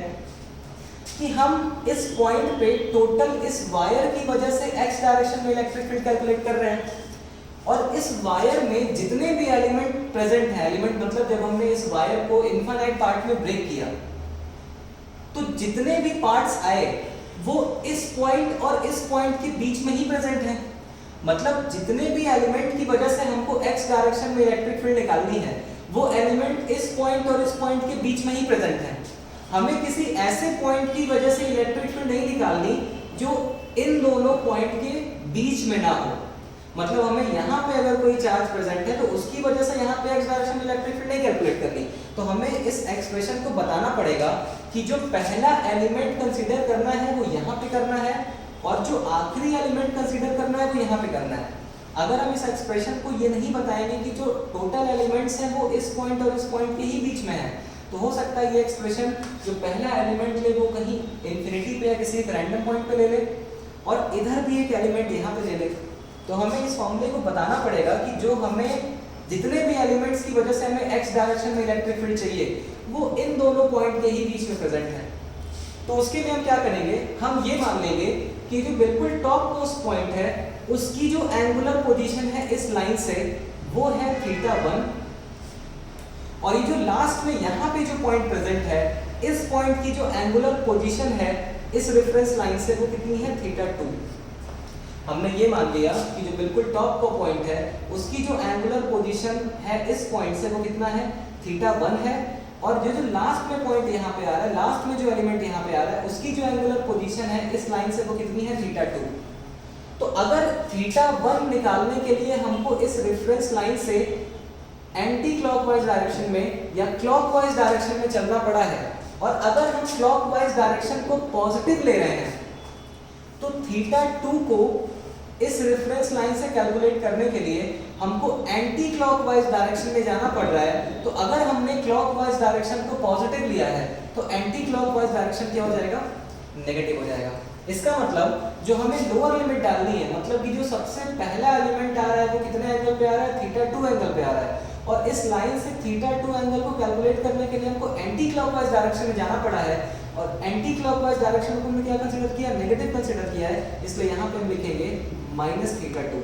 कि हम इस पॉइंट पे टोटल इस वायर की वजह से x डायरेक्शन में इलेक्ट्रिक फील्ड कैलकुलेट कर रहे हैं, और इस वायर में जितने भी एलिमेंट प्रेजेंट है, एलिमेंट मतलब जब हमने इस वायर को इनफाइनाइट पार्ट में ब्रेक किया तो जितने भी पार्ट्स आए वो इस पॉइंट और इस पॉइंट के बीच में ही प्रेजेंट हैं। मतलब जितने भी एलिमेंट की वजह से हमको x डायरेक्शन में इलेक्ट्रिक फील्ड निकालनी है वो एलिमेंट इस पॉइंट और इस पॉइंट के बीच में ही प्रेजेंट है। हमें किसी ऐसे पॉइंट की वजह से इलेक्ट्रिक फील्ड नहीं निकालनी जो इन दोनों पॉइंट के बीच में ना हो। मतलब हमें यहाँ पे अगर कोई चार्ज प्रेजेंट है तो उसकी वजह से यहाँ पे x डायरेक्शन में इलेक्ट्रिक फील्ड नहीं कैलकुलेट करनी। तो हमें इस एक्सप्रेशन को बताना पड़ेगा कि जो पहला एलिमेंट कंसीडर करना है वो यहाँ पे करना है, और जो आखिरी एलिमेंट कंसीडर करना है वो यहाँ पे करना है। अगर हम इस एक्सप्रेशन को ये नहीं बताएंगे कि जो टोटल एलिमेंट्स हैं वो इस पॉइंट और इस पॉइंट के ही बीच में है, तो हो सकता है ये एक्सप्रेशन जो पहला एलिमेंट ले वो कहीं इंफिनिटी पे या किसी एक रैंडम पॉइंट पे ले ले, और इधर भी एक एलिमेंट यहाँ पे ले ले। तो हमें इस फॉर्मूले को बताना पड़ेगा कि जो हमें जितने भी एलिमेंट्स की वजह से हमें x डायरेक्शन में इलेक्ट्रिक फील्ड चाहिए वो इन दोनों पॉइंट के ही बीच में प्रेजेंट है। तो उसके लिए हम क्या करेंगे, हम ये मान लेंगे कि जो बिल्कुल टॉप मोस्ट पॉइंट है उसकी जो एंगुलर पोजीशन है इस लाइन से वो है θ1, और ये जो लास्ट में यहाँ पे जो पॉइंट प्रेजेंट है इस पॉइंट की जो एंगुलर पोजीशन है इस रेफरेंस लाइन से वो कितनी है θ2। हमने ये मान लिया कि जो बिल्कुल टॉप का पॉइंट है उसकी जो एंगुलर पोजीशन है इस पॉइंट से वो कितना है θ1 है, और जो लास्ट में पॉइंट यहाँ पे आ रहा है, लास्ट में जो एलिमेंट यहाँ पे आ रहा है उसकी जो एंगुलर पोजीशन है इस लाइन से वो कितनी है θ2। तो अगर θ1 निकालने के लिए हमको इस रेफरेंस लाइन से एंटी क्लॉकवाइज डायरेक्शन में या क्लॉकवाइज डायरेक्शन में चलना पड़ा है, और अगर हम क्लॉकवाइज डायरेक्शन को पॉजिटिव ले रहे हैं तो θ2 को इस रेफरेंस लाइन से कैलकुलेट करने के लिए हमको एंटी क्लॉकवाइज डायरेक्शन में जाना पड़ रहा है। तो अगर हमने क्लॉकवाइज डायरेक्शन को पॉजिटिव लिया है तो एंटी क्लॉकवाइज डायरेक्शन क्या हो जाएगा, नेगेटिव हो जाएगा। इसका मतलब जो हमें लोअर लिमिट डालनी है, मतलब कि जो सबसे पहला एलिमेंट आ रहा है वो कितने एंगल पे आ रहा है, θ2 एंगल पे आ रहा है, और इस लाइन से θ2 एंगल को कैलकुलेट करने के लिए हमको एंटी क्लॉकवाइज डायरेक्शन में जाना पड़ा है, और एंटी क्लॉकवाइज डायरेक्शन को हमने क्या कंसीडर किया, नेगेटिव कंसीडर किया है, इसलिए यहाँ पे हम लिखेंगे -θ2।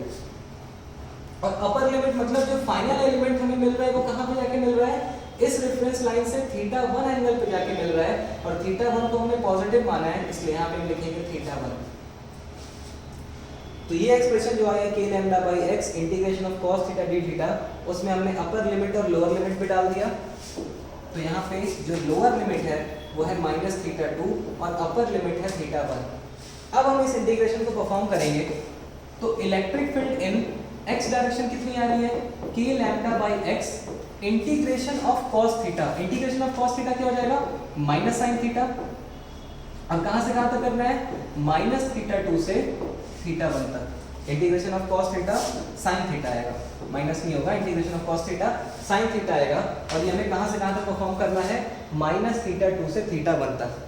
और अपर लिमिट मतलब जो फाइनल एलिमेंट हमें मिल रहा है वो कहाँ पे जाके मिल रहा है, इस रेफरेंस लाइन से θ1 एंगल पे जाके मिल रहा है, और θ1 को हमने पॉजिटिव माना है इसलिए यहाँ पे हम लिखेंगे θ1। तो ये एक्सप्रेशन जो आया k λ/x integration of cos θ dθ, उसमें हमने अपर लिमिट और लोअर लिमिट भी डाल दिया। तो यहाँ पे जो लोअर लिमिट है वो है -θ2 और अपर लिमिट है θ1। अब हम इस इंटीग्रेशन को परफॉर्म करेंगे तो electric field in x direction कितनी आ रही है, k λ/x integration of cos θ। Integration of cos θ क्या हो जाएगा, -sin θ। अब कहाँ से कहाँ तक करना है, -θ2 से θ1 तक। इंटीग्रेशन ऑफ cos θ sin θ आएगा, माइनस नहीं होगा, इंटीग्रेशन ऑफ cos θ sin θ आएगा, और ये हमें कहाँ से कहाँ तक परफॉर्म करना है, -θ2 से θ1 तक।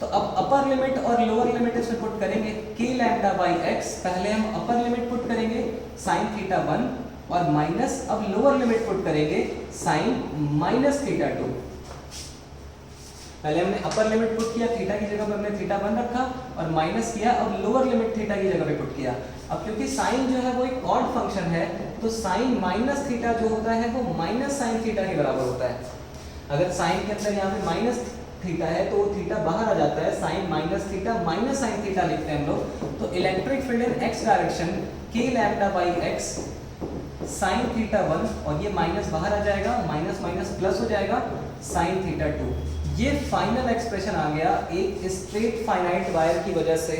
तो अब अपर लिमिट और लोअर लिमिट इसमें पुट करेंगे, k λ/x पहले हम अपर लिमिट पुट करेंगे sin θ1, और माइनस अब लोअर लिमिट पुट करेंगे sin -θ2। पहले हमने अपर लिमिट पुट किया, थीटा की जगह पर हमने θ1 रखा, और माइनस किया, अब लोअर लिमिट थीटा की जगह पे पुट किया। अब क्योंकि साइन जो है वो एक ऑड फंक्शन है तो साइन -θ जो होता है वो -sin θ के बराबर होता है। अगर साइन के अंदर यहाँ पे -θ है तो थीटा बाहर आ जाता है, साइन -θ -sin θ लिखते हैं हम लोग। तो electric field in x direction k λ/x sin θ1, और ये माइनस बाहर आ जाएगा, माइनस माइनस प्लस हो जाएगा sin θ2। ये फाइनल एक्सप्रेशन आ गया एक स्ट्रेट फाइनाइट वायर की वजह से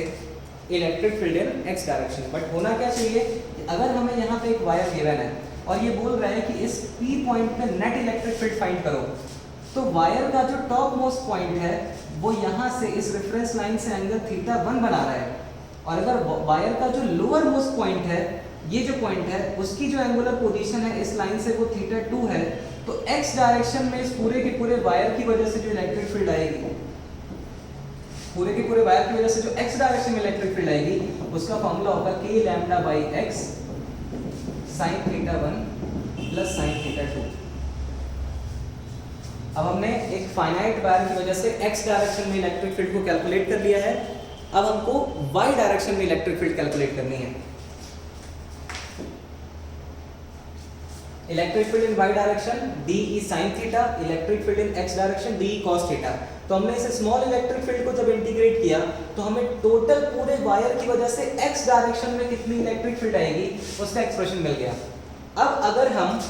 electric field in x direction. But होना क्या चाहिए, अगर हमें यहाँ पे एक वायर गिवन है और ये बोल रहा है कि इस P पॉइंट पे नेट इलेक्ट्रिक फील्ड फाइंड करो, तो वायर का जो टॉप मोस्ट पॉइंट है वो यहाँ से इस रेफरेंस लाइन से एंगल θ1 बना रहा है, और अगर वायर का जो लोअर मोस्ट पॉइंट है, ये जो पॉइंट है उसकी जो एंगुलर पोजीशन है इस लाइन से वो θ2 है, तो x डायरेक्शन में इस पूरे के पूरे वायर की वजह से जो इलेक्ट्रिक फील्ड आएगी, पूरे के पूरे वायर की वजह से जो x डायरेक्शन में इलेक्ट्रिक फील्ड आएगी उसका फॉर्मूला होगा k λ/x sin θ1 plus sin θ2। अब हमने एक फाइनाइट वायर की वजह से x डायरेक्शन में इलेक्ट्रिक फील्ड को कैलकुलेट कर लिया है। अब हमको y डायरेक्शन में इलेक्ट्रिक फील्ड कैलकुलेट करनी है। Electric field in y direction d e sin theta, electric field in x direction d e cos theta. तो हमने इसे स्मॉल इलेक्ट्रिक फील्ड को जब इंटीग्रेट किया तो हमें टोटल पूरे वायर की वजह से x डायरेक्शन में कितनी इलेक्ट्रिक फील्ड आएगी उसका एक्सप्रेशन मिल गया। अब अगर हम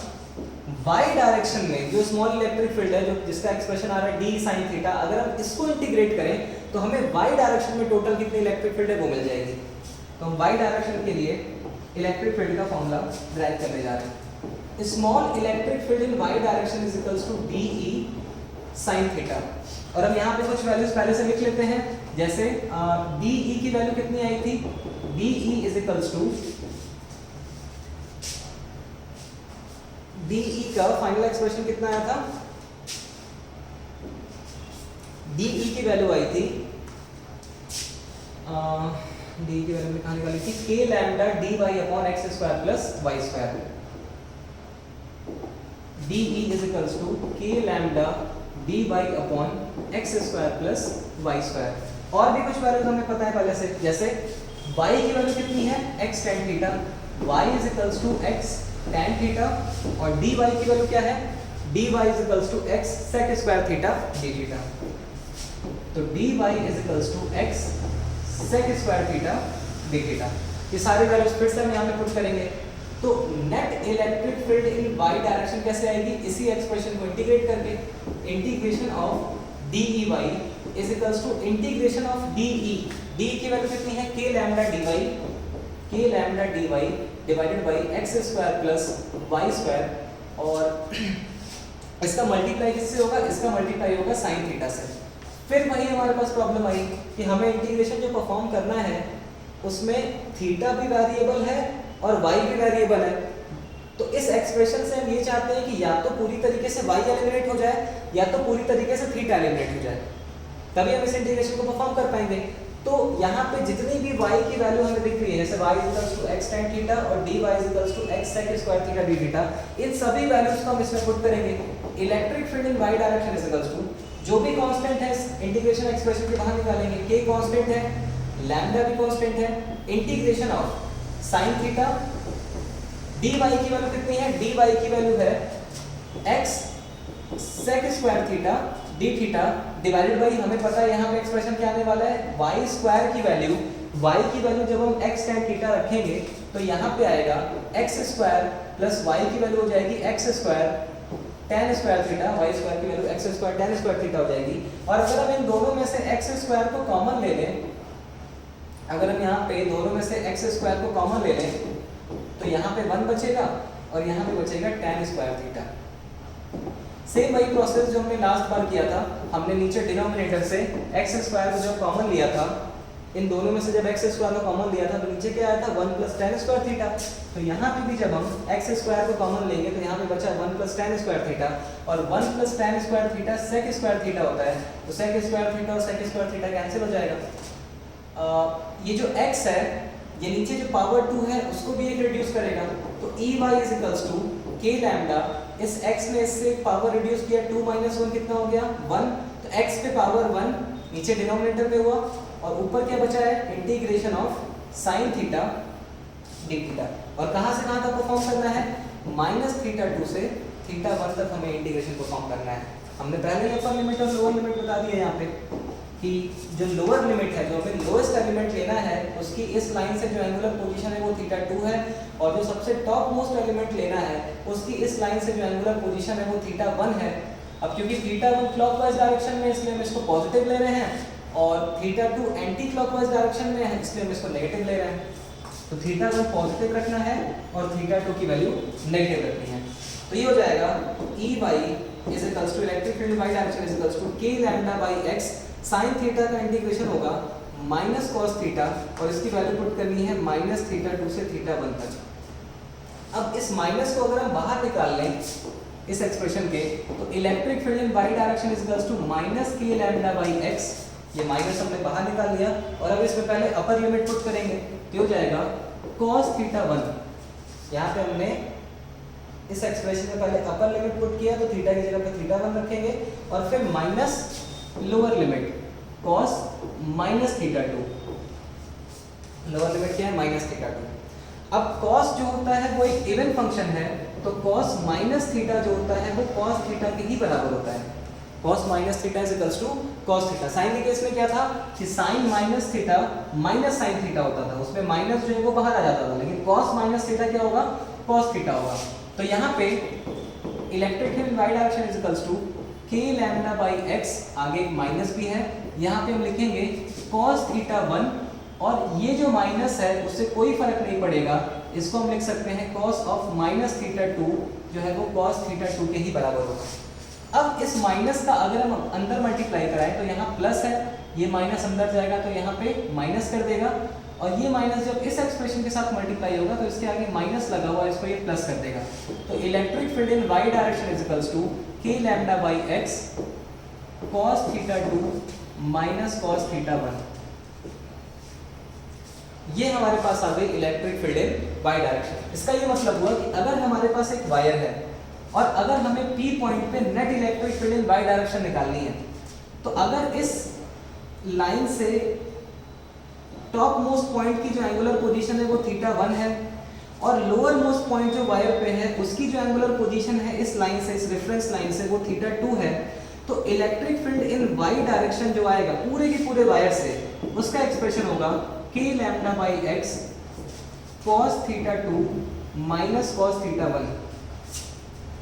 y डायरेक्शन में जो स्मॉल इलेक्ट्रिक फील्ड है, जो जिसका एक्सप्रेशन आ रहा है d sin थीटा, अगर हम इसको इंटीग्रेट करें तो हमें y डायरेक्शन में टोटल कितनी इलेक्ट्रिक फील्ड है वो मिल जाएगी। तो हम y डायरेक्शन के लिए इलेक्ट्रिक फील्ड का फॉर्मूला ड्राइव करने जा रहे हैं। Small electric field in y direction is equals to d e sin theta. और हम यहाँ पे कुछ वैल्यूज पहले से लिख लेते हैं, जैसे d e की वैल्यू कितनी आई थी, d e is equals to d e का फाइनल एक्सप्रेशन कितना आया था, d e की वैल्यू आई थी d की वैल्यू कहाँ निकाली थी, k lambda dy upon x square plus y square. d e is equals to k lambda dy upon x square plus y square. और भी कुछ वैल्यूज हमें पता है पहले से, जैसे y की वैल्यू कितनी है x tan theta, y is equals to x tan theta, और dy की वैल्यू क्या है, dy is equals to x sec square theta d theta. तो dy is equals to x sec square theta d theta. ये सारे values फिर से हम यहाँ पे पुट करेंगे। तो net electric field in y direction कैसे आएगी, इसी एक्सप्रेशन को इंटीग्रेट करके, integration of d e y is equals to integration of d e, d की वैल्यू कितनी है, k lambda dy divided by x square plus y square, और इसका मल्टीप्लाई किससे होगा, इसका मल्टीप्लाई होगा sin थीटा से। फिर वही हमारे पास प्रॉब्लम आई कि हमें इंटीग्रेशन जो परफॉर्म करना है उसमें थीटा भी वेरिएबल है और y भी वेरिएबल है। तो इस एक्सप्रेशन से हम ये चाहते हैं कि या तो पूरी तरीके से y एलिमिनेट हो जाए या तो पूरी तरीके से थीटा एलिमिनेट हो जाए, तभी हम इस इंटीग्रेशन को परफॉर्म कर पाएंगे। तो यहाँ पे जितनी भी y की वैल्यू हमें दिख रही है, जैसे y equals to x tan theta और dy equals to x sec square theta d theta, इन सभी वैल्यूज को हम इसमें पुट करेंगे। Electric field in y direction is equals to, जो भी कांस्टेंट है इंटीग्रेशन एक्सप्रेशन के बाहर निकालेंगे, k कांस्टेंट है, लैम्डा भी कांस्टेंट है, integration of sin theta, dy की वैल्यू कितनी है, dy की वैल्यू है x sec square theta d theta divided bye, हमें पता है यहाँ पे एक्सप्रेशन क्या आने वाला है, y स्क्वायर की वैल्यू, y की वैल्यू जब हम x tan थीटा रखेंगे तो यहाँ पे आएगा x स्क्वायर प्लस y की वैल्यू हो जाएगी x square tan square theta, y square की value x square tan square theta हो जाएगी। और अगर हम इन दोनों में से x स्क्वायर को कॉमन ले लें, अगर हम यहाँ पे दोनों में से x स्क्वायर को कॉमन ले लें तो यहाँ पे 1 बचेगा और यहाँ पे बचेगा tan स्क्वायर थीटा। सेम वही प्रोसेस जो हमने लास्ट बार किया था, हमने नीचे डिनोमिनेटर से x स्क्वायर को जब कॉमन लिया था, इन दोनों में से जब x स्क्वायर को कॉमन लिया था तो नीचे क्या आया था 1 प्लस tan स्क्वायर थीटा। तो यहाँ पे भी जब हम x स्क्वायर को कॉमन लेंगे तो यहाँ पे बचा 1 प्लस tan स्क्वायर थीटा, और 1 plus tan square theta sec square theta होता है, तो sec स्क्वायर थीटा और sec स्क्वायर थीटा कैंसिल हो जाएगा। ये जो x है, ये नीचे जो पावर 2 है उसको भी एक रिड्यूस करेगा, तो ey is equals to k lambda, इस x ने इससे पावर रिड्यूस किया, 2 माइनस 1 कितना हो गया 1, तो x पे पावर 1 नीचे डिनोमिनेटर पे हुआ, और ऊपर क्या बचा है, integration of sin theta d theta. और कहाँ से कहाँ तक परफॉर्म करना है, माइनस थीटा 2 से थीटा 1 तक हमें इंटीग्रेशन परफॉर्म करना है। हमने पहले ही अपर लिमिट और लोअर लिमिट बता दिया यहाँ पे कि जो लोअर लिमिट है, जो हमें लोएस्ट एलिमेंट लेना है, उसकी इस लाइन से जो एंगुलर पोजीशन है वो थीटा 2 है, और जो सबसे टॉप मोस्ट एलिमेंट लेना है उसकी इस लाइन से जो एंगुलर पोजीशन है वो थीटा 1 है। अब क्योंकि थीटा 1 क्लॉकवाइज डायरेक्शन में इसलिए हम इसको पॉजिटिव ले रहे हैं, और थीटा 2 एंटी क्लॉकवाइज डायरेक्शन में है इसलिए हम इसको नेगेटिव ले रहे हैं। तो थीटा 1 पॉजिटिव रखना है और थीटा 2 की वैल्यू नेगेटिव रखनी है। तो ये हो जाएगा Ey is equals to electric field y direction is equals to k lambda by x, sin theta का इंटीग्रेशन होगा माइनस cos थीटा, और इसकी वैल्यू पुट करनी है माइनस थीटा 2 से थीटा 1 तक। अब इस माइनस को अगर हम बाहर निकाल लें इस एक्सप्रेशन के, तो electric field in y direction is equals to minus k lambda by x, ये माइनस हमने बाहर निकाल लिया, और अब इसमें पहले अपर लिमिट पुट करेंगे तो हो जाएगा cos थीटा 1, यहाँ पे हमने इस एक्सप्रेशन में पहले अपर लिमिट पुट किया तो थीटा की जगह पे थीटा 1 रखेंगे और फिर minus lower limit cos minus theta 2। Lower limit क्या है? Minus theta 2। अब cos जो होता है वो एक इवन फंक्शन है, तो cos माइनस थीटा जो होता है वो cos थीटा के ही बराबर होता है। cos minus theta is equals to cos theta. Sine के केस में क्या था कि sine minus theta minus sine theta होता था, उसमें माइनस जो है वो बाहर आ जाता था, लेकिन cos माइनस थीटा क्या होगा? cos थीटा होगा। तो यहाँ पे electric field y direction is equals to k lambda by x, आगे एक माइनस भी है, यहाँ पे हम लिखेंगे cos थीटा 1, और ये जो माइनस है उससे कोई फर्क नहीं पड़ेगा, इसको हम लिख सकते हैं cos ऑफ माइनस थीटा 2 जो है वो cos थीटा 2 के ही बराबर होगा। अब इस माइनस का अगर हम अंदर मल्टीप्लाई कराएं तो यहाँ प्लस है, ये माइनस अंदर जाएगा तो यहाँ पे माइनस कर देगा, और ये माइनस जब इस एक्सप्रेशन के साथ मल्टीप्लाई होगा तो इसके आगे माइनस लगा हुआ है, इसको ये प्लस कर देगा। तो electric field in y direction is equals to k lambda by x cos theta 2 minus cos theta 1। ये हमारे पास आ गई electric field in y direction. इसका ये मतलब हुआ कि अगर हमारे पास एक वायर है और अगर हमें P पॉइंट पे net electric field in y direction निकालनी है, तो अगर इस लाइन से टॉप मोस्ट पॉइंट की जो एंगुलर पोजीशन है वो थीटा 1 है, और लोअर मोस्ट पॉइंट जो वायर पे है उसकी जो एंगुलर पोजीशन है इस लाइन से, इस रेफरेंस लाइन से, वो थीटा 2 है, तो electric field in y direction जो आएगा पूरे के पूरे वायर से, उसका एक्सप्रेशन होगा k lambda by x cos theta 2 minus cos theta 1।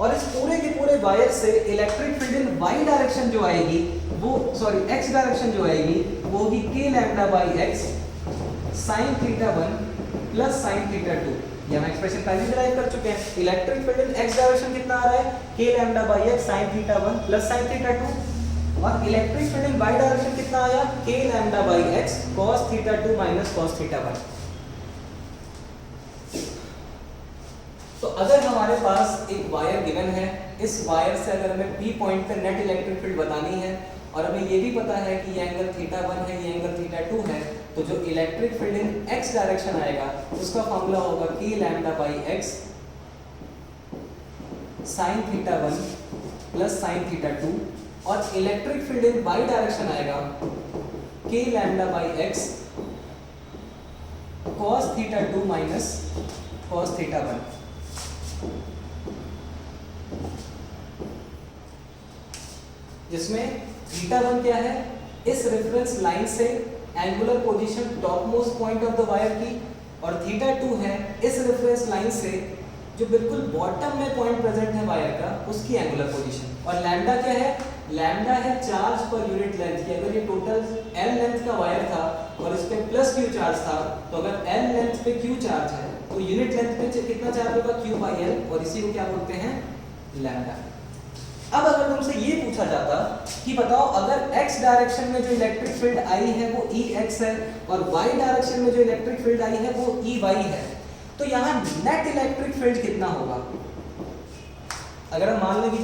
और इस पूरे के पूरे वायर से electric field in y direction जो आएगी वो x डायरेक्शन जो आएगी वो होगी k lambda by x sin theta 1 plus sin theta 2। ये हम एक्सप्रेशन पहले डिराइव कर चुके हैं। Electric field in x direction कितना आ रहा है? k lambda by x sin theta 1 plus sin theta 2, और electric field in y direction कितना आया? k lambda by x cos theta 2 minus cos theta 1। तो अगर हमारे पास एक वायर गिवन है, इस वायर से अगर हमें P पॉइंट पे नेट इलेक्ट्रिक फील्ड बतानी है और हमें ये भी पता है कि ये एंगल थीटा 1 है, ये एंगल थीटा 2 है, तो जो electric field in x direction आएगा उसका फॉर्मूला होगा k lambda by x sin theta 1 plus sin theta 2, और electric field in y direction आएगा k lambda by x cos theta 2 minus cos theta 1। जिसमें theta 1 क्या है? इस रेफरेंस लाइन से angular position top most point of the wire की, और theta 2 है इस रेफरेंस लाइन से जो बिल्कुल बॉटम में पॉइंट प्रेजेंट है वायर का उसकी एंगुलर पोजीशन। और लैम्डा क्या है? लैम्डा है चार्ज पर यूनिट लेंथ की। अगर ये टोटल L लेंथ का वायर था और इस पे प्लस Q चार्ज था, तो अगर L लेंथ पे Q चार्ज है तो यूनिट लेंथ पे कितना चार्ज होगा? Q बाई L, और इसी को क्या बोलते हैं? लैम्डा। अब अगर तुमसे ये पूछा जाता कि बताओ अगर x डायरेक्शन में जो इलेक्ट्रिक फील्ड आई है वो Ex है और y डायरेक्शन में जो इलेक्ट्रिक फील्ड आई है वो Ey है, तो यहाँ नेट इलेक्ट्रिक फील्ड कितना होगा? अगर हम मान लें कि जो